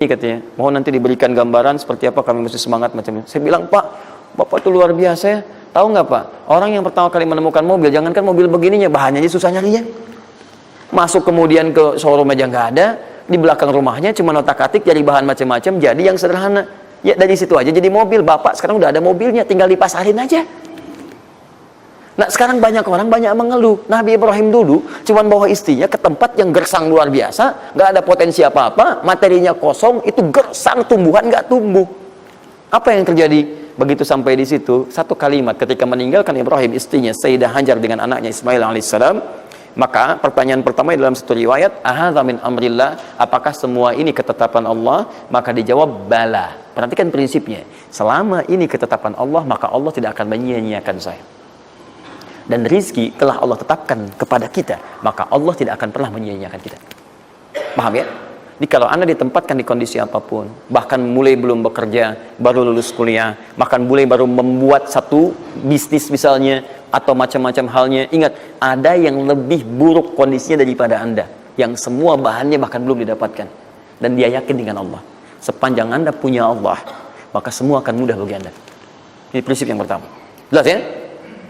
katanya, mohon nanti diberikan gambaran seperti apa kami mesti semangat macam ini. Saya bilang, Pak, Bapak itu luar biasa ya. Tahu nggak Pak, orang yang pertama kali menemukan mobil, jangankan mobil begininya, bahannya aja susah nyarinya. Masuk kemudian ke showroom aja nggak ada, di belakang rumahnya cuma otak-atik cari bahan macam-macam, jadi yang sederhana. Ya dari situ aja jadi mobil. Bapak sekarang udah ada mobilnya, tinggal dipasarin aja. Nah sekarang banyak orang banyak mengeluh. Nabi Ibrahim dulu cuman bawa istrinya ke tempat yang gersang luar biasa, nggak ada potensi apa-apa, materinya kosong, itu gersang, tumbuhan nggak tumbuh. Apa yang terjadi? Begitu sampai di situ, satu kalimat ketika meninggalkan Ibrahim istrinya Sayyidah Hajar dengan anaknya Ismail alaihissalam, maka pertanyaan pertama dalam satu riwayat, ahadza min amrillah, apakah semua ini ketetapan Allah? Maka dijawab bala. Perhatikan prinsipnya, selama ini ketetapan Allah, maka Allah tidak akan menyia-nyiakan saya. Dan rizki telah Allah tetapkan kepada kita, maka Allah tidak akan pernah menyia-nyiakan kita. Paham ya? Jadi kalau Anda ditempatkan di kondisi apapun, bahkan mulai belum bekerja, baru lulus kuliah, bahkan mulai baru membuat satu bisnis misalnya, atau macam-macam halnya, ingat, ada yang lebih buruk kondisinya daripada Anda, yang semua bahannya bahkan belum didapatkan. Dan dia yakin dengan Allah. Sepanjang Anda punya Allah, maka semua akan mudah bagi Anda. Ini prinsip yang pertama. Jelas ya?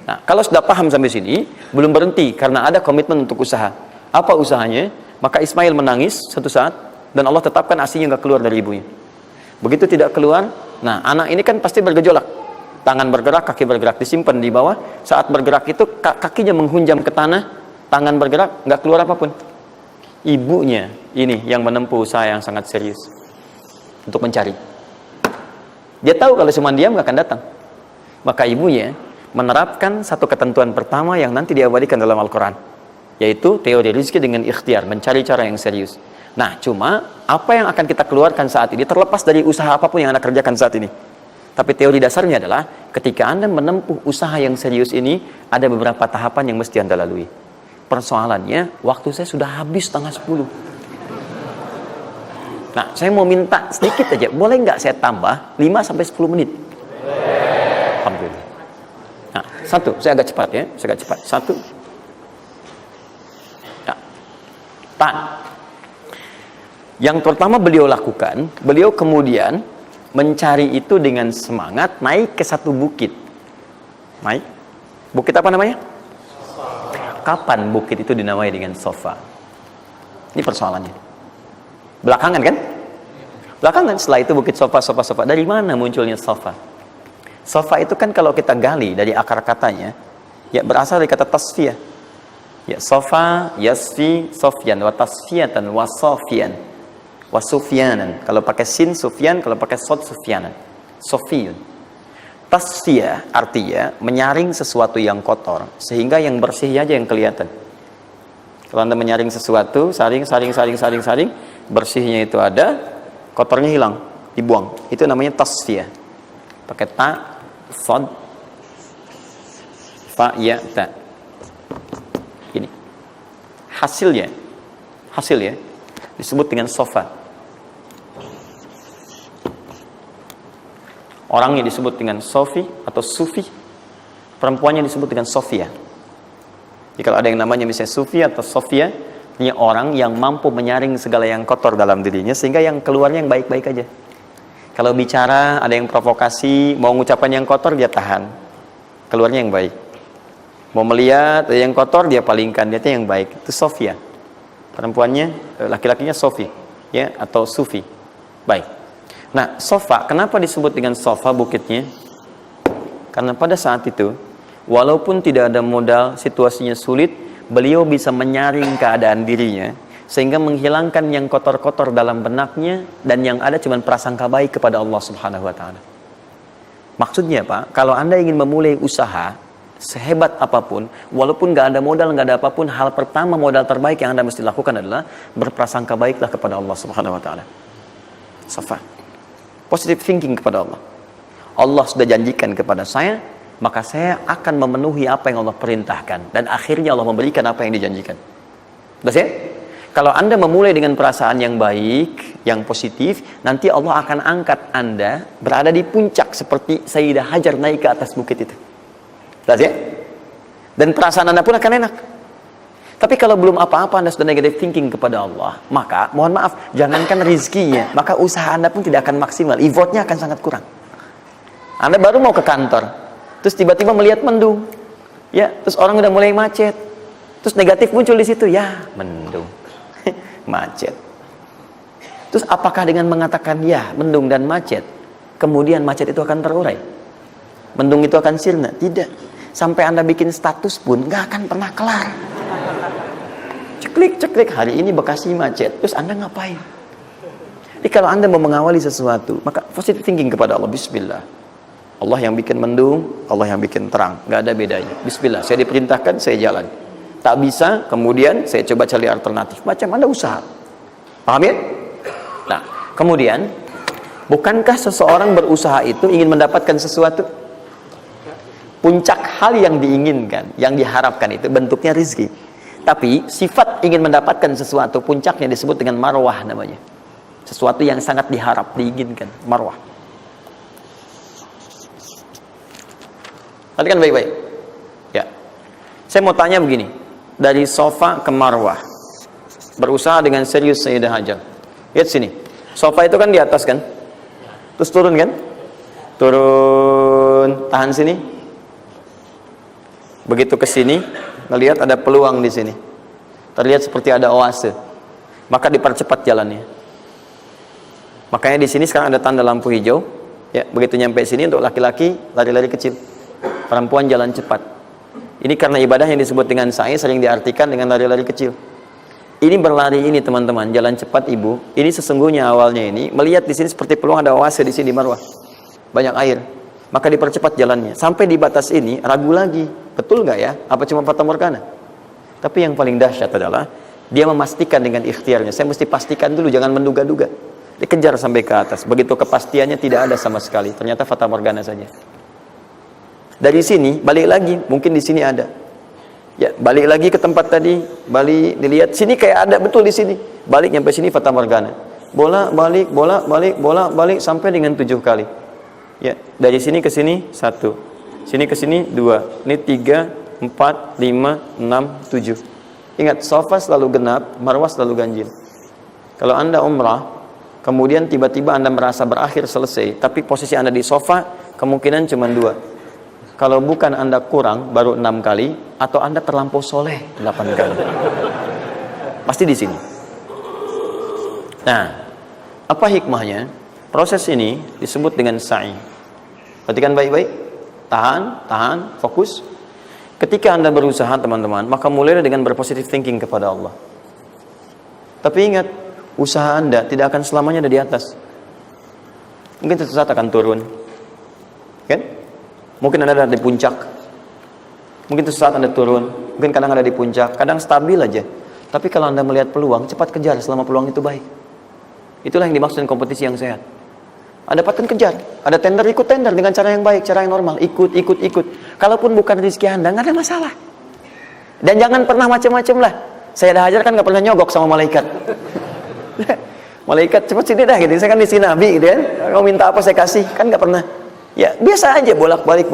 Nah, kalau sudah paham sampai sini, belum berhenti karena ada komitmen untuk usaha. Apa usahanya? Maka Ismail menangis satu saat dan Allah tetapkan asinya nggak keluar dari ibunya. Begitu tidak keluar, nah anak ini kan pasti bergejolak. Tangan bergerak, kaki bergerak, disimpan di bawah. Saat bergerak itu kakinya menghunjam ke tanah, tangan bergerak, nggak keluar apapun. Ibunya ini yang menempuh usaha yang sangat serius untuk mencari. Dia tahu kalau cuma diam nggak akan datang. Maka ibunya menerapkan satu ketentuan pertama yang nanti diabadikan dalam Al-Quran, yaitu teori rizki dengan ikhtiar, mencari cara yang serius. Nah, cuma apa yang akan kita keluarkan saat ini terlepas dari usaha apapun yang Anda kerjakan saat ini. Tapi teori dasarnya adalah ketika Anda menempuh usaha yang serius ini, ada beberapa tahapan yang mesti Anda lalui. Persoalannya, waktu saya sudah habis 9:30. Nah, saya mau minta sedikit aja, boleh nggak saya tambah 5-10 menit? Alhamdulillah. Nah, satu, saya agak cepat ya, saya agak cepat. Satu. Nah, yang pertama beliau lakukan, beliau kemudian mencari itu dengan semangat, naik ke satu bukit. Naik. Bukit apa namanya? Kapan bukit itu dinamai dengan Sofa? Ini persoalannya. Belakangan kan? Belakangan, setelah itu bukit Sofa. Dari mana munculnya Sofa? Sofa itu kan kalau kita gali dari akar katanya, ya berasal dari kata tasfiyah. Ya, Sofa, Yasfi, Sofyan, wa tasfiyatan, wa Sofian, wa Sufyanan. Kalau pakai sin Sufyan, kalau pakai sod Sufyanan. Sofiyun. Tasfiyah artinya menyaring sesuatu yang kotor, sehingga yang bersih aja yang kelihatan. Kalau Anda menyaring sesuatu, saring, bersihnya itu ada, kotornya hilang, dibuang. Itu namanya tasfiyah. Pakai ta, sod, fa, ya, ta. Ini hasilnya disebut dengan sofa. Orangnya disebut dengan sofi atau sufi, perempuannya disebut dengan sofia. Jadi kalau ada yang namanya misalnya sufi atau sofia, ini orang yang mampu menyaring segala yang kotor dalam dirinya sehingga yang keluarnya yang baik-baik aja. Kalau bicara ada yang provokasi, mau ngucapkan yang kotor dia tahan, keluarnya yang baik. Mau melihat ada yang kotor dia palingkan, dia yang baik. Itu sofia. Perempuannya, laki-lakinya sofi, ya, atau sufi. Baik. Nah, sofa, kenapa disebut dengan sofa bukitnya? Karena pada saat itu, walaupun tidak ada modal, situasinya sulit, beliau bisa menyaring keadaan dirinya, sehingga menghilangkan yang kotor-kotor dalam benaknya, dan yang ada cuma prasangka baik kepada Allah Subhanahu wa Ta'ala. Maksudnya Pak, kalau Anda ingin memulai usaha, sehebat apapun, walaupun gak ada modal, gak ada apapun, hal pertama modal terbaik yang Anda mesti lakukan adalah berprasangka baiklah kepada Allah Subhanahu wa Ta'ala. Safa. Positive thinking kepada Allah. Allah sudah janjikan kepada saya, maka saya akan memenuhi apa yang Allah perintahkan, dan akhirnya Allah memberikan apa yang dijanjikan. Betul ya? Kalau Anda memulai dengan perasaan yang baik, yang positif, nanti Allah akan angkat Anda berada di puncak seperti Sayyidah Hajar naik ke atas bukit itu. Betul ya? Dan perasaan Anda pun akan enak. Tapi kalau belum apa-apa Anda sudah negative thinking kepada Allah, maka mohon maaf, jangankan rizkinya, maka usaha Anda pun tidak akan maksimal, effortnya akan sangat kurang. Anda baru mau ke kantor, terus tiba-tiba melihat mendung, ya, terus orang udah mulai macet, terus negatif muncul di situ, ya mendung, macet. Terus apakah dengan mengatakan ya mendung dan macet, kemudian macet itu akan terurai? Mendung itu akan sirna? Tidak. Sampai Anda bikin status pun nggak akan pernah kelar. Ceklik, hari ini Bekasi macet, terus Anda ngapain? Jadi kalau Anda mau mengawali sesuatu, maka positive thinking kepada Allah. Bismillah. Allah yang bikin mendung, Allah yang bikin terang, nggak ada bedanya. Bismillah, saya diperintahkan, saya jalan. Tak bisa, kemudian saya coba cari alternatif. Macam Anda usaha. Paham ya? Nah, kemudian, bukankah seseorang berusaha itu ingin mendapatkan sesuatu? Puncak hal yang diinginkan, yang diharapkan itu bentuknya rizki. Tapi sifat ingin mendapatkan sesuatu, puncaknya disebut dengan marwah namanya. Sesuatu yang sangat diharap, diinginkan, marwah. Perhatikan baik-baik. Ya. Saya mau tanya begini, dari sofa ke marwah. Berusaha dengan serius Sayyidah Hajar. Lihat sini. Sofa itu kan di atas kan? Terus turun kan? Turun, tahan sini. Begitu ke sini, ngelihat ada peluang di sini. Terlihat seperti ada oase. Maka dipercepat jalannya. Makanya di sini sekarang ada tanda lampu hijau. Ya, begitu nyampe sini untuk laki-laki lari-lari kecil. Perempuan jalan cepat. Ini karena ibadah yang disebut dengan sa'i sering diartikan dengan lari-lari kecil. Ini berlari ini teman-teman, jalan cepat ibu. Ini sesungguhnya awalnya ini melihat di sini seperti peluang ada oase di sini marwah. Banyak air. Maka dipercepat jalannya. Sampai di batas ini ragu lagi. Betul nggak ya? Apa cuma fata morgana? Tapi yang paling dahsyat adalah dia memastikan dengan ikhtiarnya. Saya mesti pastikan dulu, jangan menduga-duga. Dikejar sampai ke atas. Begitu kepastiannya tidak ada sama sekali. Ternyata fata morgana saja. Dari sini balik lagi, mungkin di sini ada. Ya, balik lagi ke tempat tadi, balik dilihat sini kayak ada betul di sini. Balik nyampe sini fata morgana. Bola balik, bola balik, bola balik sampai dengan 7 kali. Ya, dari sini ke sini 1. Sini ke sini 2. Ini 3, 4, 5, 6, 7. Ingat, sofa selalu genap, marwah selalu ganjil. Kalau Anda umrah, kemudian tiba-tiba Anda merasa berakhir selesai, tapi posisi Anda di sofa kemungkinan cuma 2. Kalau bukan Anda kurang baru 6 kali, atau Anda terlampau soleh 8 kali. Pasti di sini. Nah, apa hikmahnya? Proses ini disebut dengan sa'i. Perhatikan baik-baik. Tahan, fokus. Ketika Anda berusaha teman-teman, maka mulailah dengan berpositive thinking kepada Allah. Tapi ingat, usaha Anda tidak akan selamanya ada di atas. Mungkin suatu saat akan turun. Kan? Mungkin Anda ada di puncak. Mungkin suatu saat Anda turun. Mungkin kadang ada di puncak, kadang stabil aja. Tapi kalau Anda melihat peluang, cepat kejar selama peluang itu baik. Itulah yang dimaksud dengan kompetisi yang sehat. Anda dapatkan kejar. Ada tender, ikut tender dengan cara yang baik, cara yang normal. Ikut. Kalaupun bukan rezeki Anda, nggak ada masalah. Dan jangan pernah macam-macam lah. Saya dah ajar kan nggak pernah nyogok sama malaikat. Malaikat cepat sini dah gitu. Saya kan di sini Nabi gitu kan. Kau minta apa saya kasih, kan nggak pernah. Ya biasa aja bolak-balik.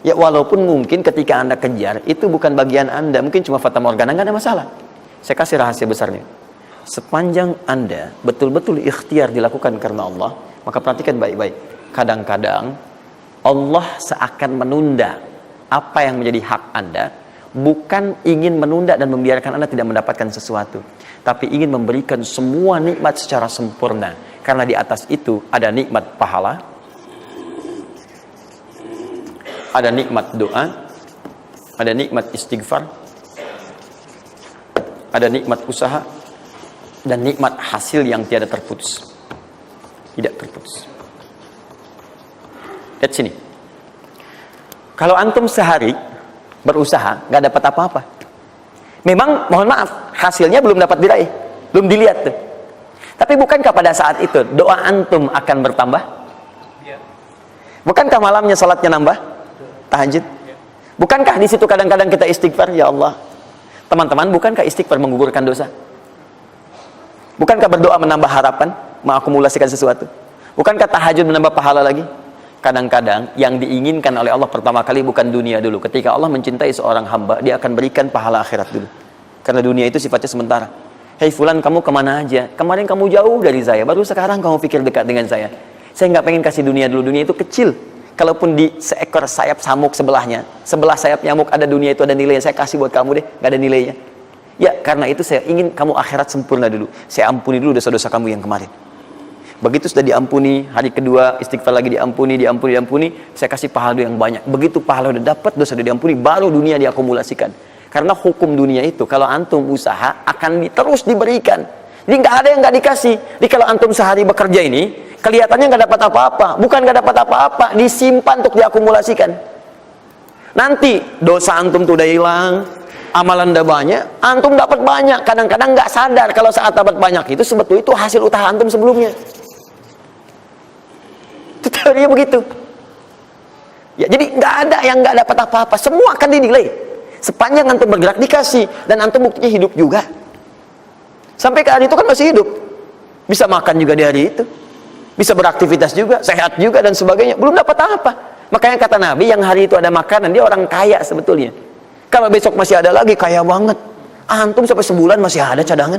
Ya walaupun mungkin ketika Anda kejar itu bukan bagian Anda, mungkin cuma fata morgana, nggak ada masalah. Saya kasih rahasia besarnya. Sepanjang Anda betul-betul ikhtiar dilakukan karena Allah, maka perhatikan baik-baik. Kadang-kadang Allah seakan menunda apa yang menjadi hak Anda, bukan ingin menunda dan membiarkan Anda tidak mendapatkan sesuatu, tapi ingin memberikan semua nikmat secara sempurna. Karena di atas itu ada nikmat pahala, ada nikmat doa, ada nikmat istighfar, ada nikmat usaha, dan nikmat hasil yang tiada terputus. Tidak terputus. Lihat sini. Kalau antum sehari berusaha, nggak dapat apa-apa. Memang, mohon maaf, hasilnya belum dapat diraih. Belum dilihat tuh. Tapi bukankah pada saat itu, doa antum akan bertambah? Bukankah malamnya salatnya nambah? Tahajud? Bukankah di situ kadang-kadang kita istighfar? Ya Allah. Teman-teman, bukankah istighfar menggugurkan dosa? Bukankah berdoa menambah harapan, mengakumulasikan sesuatu? Bukankah tahajud menambah pahala lagi? Kadang-kadang yang diinginkan oleh Allah pertama kali bukan dunia dulu. Ketika Allah mencintai seorang hamba, dia akan berikan pahala akhirat dulu. Karena dunia itu sifatnya sementara. Hei fulan, kamu kemana aja? Kemarin kamu jauh dari saya, baru sekarang kamu pikir dekat dengan saya. Saya nggak pengen kasih dunia dulu, dunia itu kecil. Kalaupun di seekor sayap samuk sebelahnya, sebelah sayap nyamuk ada dunia itu, ada nilainya, saya kasih buat kamu deh, nggak ada nilainya. Ya, karena itu saya ingin kamu akhirat sempurna dulu. Saya ampuni dulu dosa-dosa kamu yang kemarin. Begitu sudah diampuni, hari kedua istighfar lagi diampuni, saya kasih pahala yang banyak. Begitu pahala udah dapat, dosa udah diampuni, baru dunia diakumulasikan. Karena hukum dunia itu, kalau antum usaha akan terus diberikan. Jadi nggak ada yang nggak dikasih. Jadi kalau antum sehari bekerja ini, kelihatannya nggak dapat apa-apa. Bukan nggak dapat apa-apa, disimpan untuk diakumulasikan. Nanti dosa antum tuh udah hilang, amalan udah banyak, antum dapat banyak. Kadang-kadang nggak sadar kalau saat dapat banyak itu sebetulnya itu hasil usaha antum sebelumnya. Itu teorinya begitu. Ya, jadi nggak ada yang nggak dapat apa-apa, semua akan dinilai. Sepanjang antum bergerak dikasih, dan antum buktinya hidup juga. Sampai ke hari itu kan masih hidup, bisa makan juga di hari itu, bisa beraktivitas juga, sehat juga dan sebagainya. Belum dapat apa. Makanya kata Nabi, yang hari itu ada makanan, dia orang kaya sebetulnya. Kalau besok masih ada lagi, kaya banget. Antum sampai sebulan masih ada cadangan.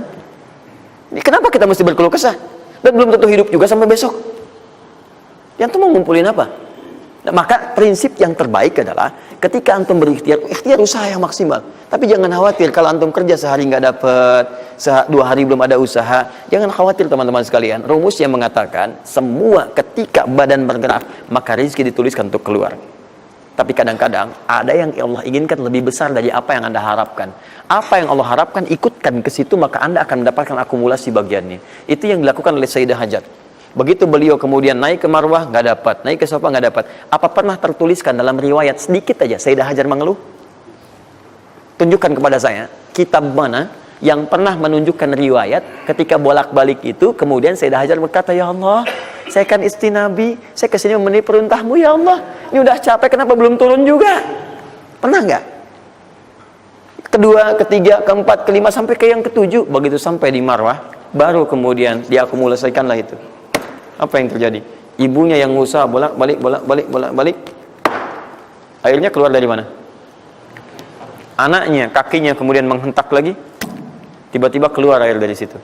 Ini kenapa kita mesti berkeluh kesah? Dan belum tentu hidup juga sampai besok. Yang tuh mau ngumpulin apa? Nah, maka prinsip yang terbaik adalah ketika antum berikhtiar, ikhtiar usaha yang maksimal. Tapi jangan khawatir kalau antum kerja sehari nggak dapat, 2 hari belum ada usaha. Jangan khawatir teman-teman sekalian. Rumus yang mengatakan semua ketika badan bergerak maka rezeki dituliskan untuk keluar. Tapi kadang-kadang ada yang Allah inginkan lebih besar dari apa yang Anda harapkan. Apa yang Allah harapkan ikutkan ke situ, maka Anda akan mendapatkan akumulasi bagiannya. Itu yang dilakukan oleh Sayyidah Hajar. Begitu beliau kemudian naik ke Marwah, nggak dapat, naik ke Safa, nggak dapat. Apa pernah tertuliskan dalam riwayat sedikit aja Sayyidah Hajar mengeluh? Tunjukkan kepada saya kitab mana yang pernah menunjukkan riwayat ketika bolak-balik itu kemudian Sayyidah Hajar berkata, ya Allah, saya kan istri Nabi, saya kesini memenuhi perintahmu ya Allah, ini udah capek kenapa belum turun juga? Pernah nggak? Kedua, ketiga, keempat, kelima, sampai ke yang ketujuh. Begitu sampai di Marwah, baru kemudian diakumulasikanlah itu. Apa yang terjadi? Ibunya yang usaha bolak-balik. Airnya keluar dari mana? Anaknya, kakinya kemudian menghentak lagi. Tiba-tiba keluar air dari situ.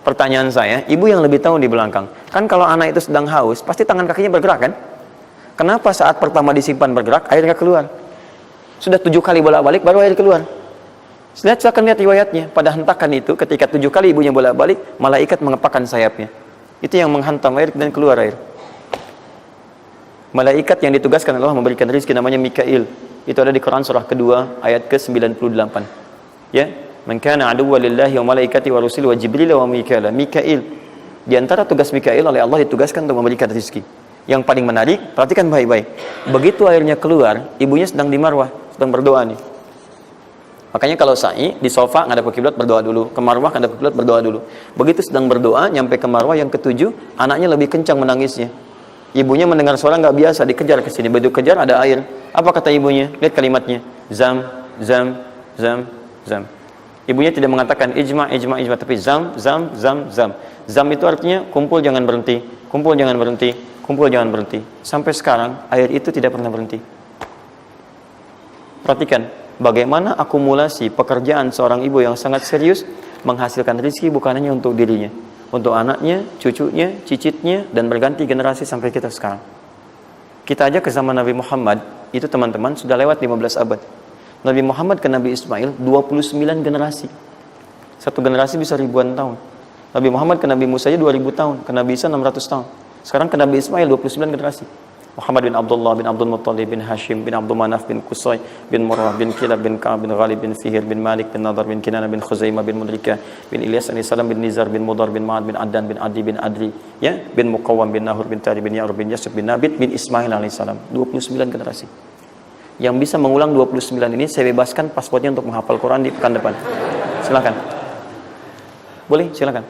Pertanyaan saya, ibu yang lebih tahu di belakang. Kan kalau anak itu sedang haus, pasti tangan kakinya bergerak kan? Kenapa saat pertama disimpan bergerak, airnya keluar? Sudah 7 kali bolak-balik, baru air keluar. Silakan lihat riwayatnya. Pada hentakan itu, ketika 7 kali ibunya bolak-balik, malaikat mengepakkan sayapnya. Itu yang menghantam air dan keluar air. Malaikat yang ditugaskan Allah memberikan rezeki namanya Mikail. Itu ada di Quran surah kedua ayat ke-98. Ya, man kana aduwwan lillahi wa malaikati wa rusuli wa jibril wa mikail. Mikail. Di antara tugas Mikail oleh Allah ditugaskan untuk memberikan rezeki. Yang paling menarik, perhatikan baik-baik. Begitu airnya keluar, ibunya sedang di Marwah, sedang berdoa nih. Makanya kalau sa'i di sofa ngadep ke kiblat berdoa dulu, ke Marwah ngadep ke kiblat berdoa dulu. Begitu sedang berdoa nyampe ke Marwah yang ke-7, anaknya lebih kencang menangisnya. Ibunya mendengar suara nggak biasa, dikejar ke sini. Begitu kejar ada air. Apa kata ibunya? Lihat kalimatnya. Zam, zam, zam, zam. Ibunya tidak mengatakan ijma, tapi zam, zam, zam, zam. Zam itu artinya kumpul jangan berhenti, kumpul jangan berhenti, kumpul jangan berhenti. Sampai sekarang air itu tidak pernah berhenti. Perhatikan bagaimana akumulasi pekerjaan seorang ibu yang sangat serius menghasilkan rezeki bukan hanya untuk dirinya, untuk anaknya, cucunya, cicitnya, dan berganti generasi sampai kita sekarang. Kita aja ke zaman Nabi Muhammad, itu teman-teman sudah lewat 15 abad. Nabi Muhammad ke Nabi Ismail 29 generasi. Satu generasi bisa ribuan tahun. Nabi Muhammad ke Nabi Musa aja 2000 tahun, ke Nabi Isa 600 tahun. Sekarang ke Nabi Ismail 29 generasi. Muhammad bin Abdullah bin Abdul Muttalib bin Hashim bin Abdul Manaf bin Qusay bin Murrah bin Kilab bin Ka'ab bin Ghalib bin Fihir bin Malik bin Nadar bin Kinana bin Khuzaimah bin Mudrika bin Ilyas alaihissalam bin Nizar bin Mudar bin Ma'ad bin Addan bin Adi bin Adri, ya, bin Muqawwam bin Nahur bin Tari bin Ya'rub bin Yasib bin Nabit bin Ismail alaihissalam. 29 generasi. Yang bisa mengulang 29 ini saya bebaskan paspornya untuk menghafal Quran di pekan depan. Silakan. Boleh, silakan.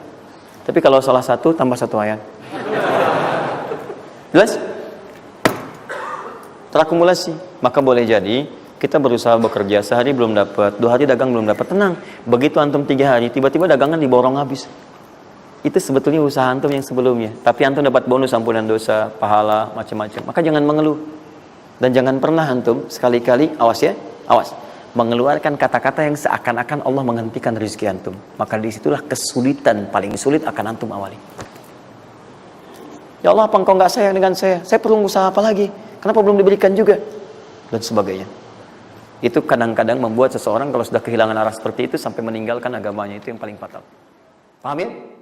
Tapi kalau salah satu tambah 1 ayat. Jelas? Terakumulasi. Maka boleh jadi kita berusaha bekerja, sehari belum dapat, 2 hari dagang belum dapat, tenang. Begitu antum 3 hari, tiba-tiba dagangan diborong habis. itu sebetulnya usaha antum yang sebelumnya. Tapi antum dapat bonus ampunan dosa, pahala, macam-macam. Maka jangan mengeluh. Dan jangan pernah antum sekali-kali, awas ya, awas, mengeluarkan kata-kata yang seakan-akan Allah menghentikan rezeki antum. Maka disitulah kesulitan paling sulit akan antum awali. Ya Allah, apa engkau nggak sayang dengan saya? Saya perlu usaha apa lagi? Kenapa belum diberikan juga? Dan sebagainya. Itu kadang-kadang membuat seseorang kalau sudah kehilangan arah seperti itu sampai meninggalkan agamanya. Itu yang paling fatal. Paham ya?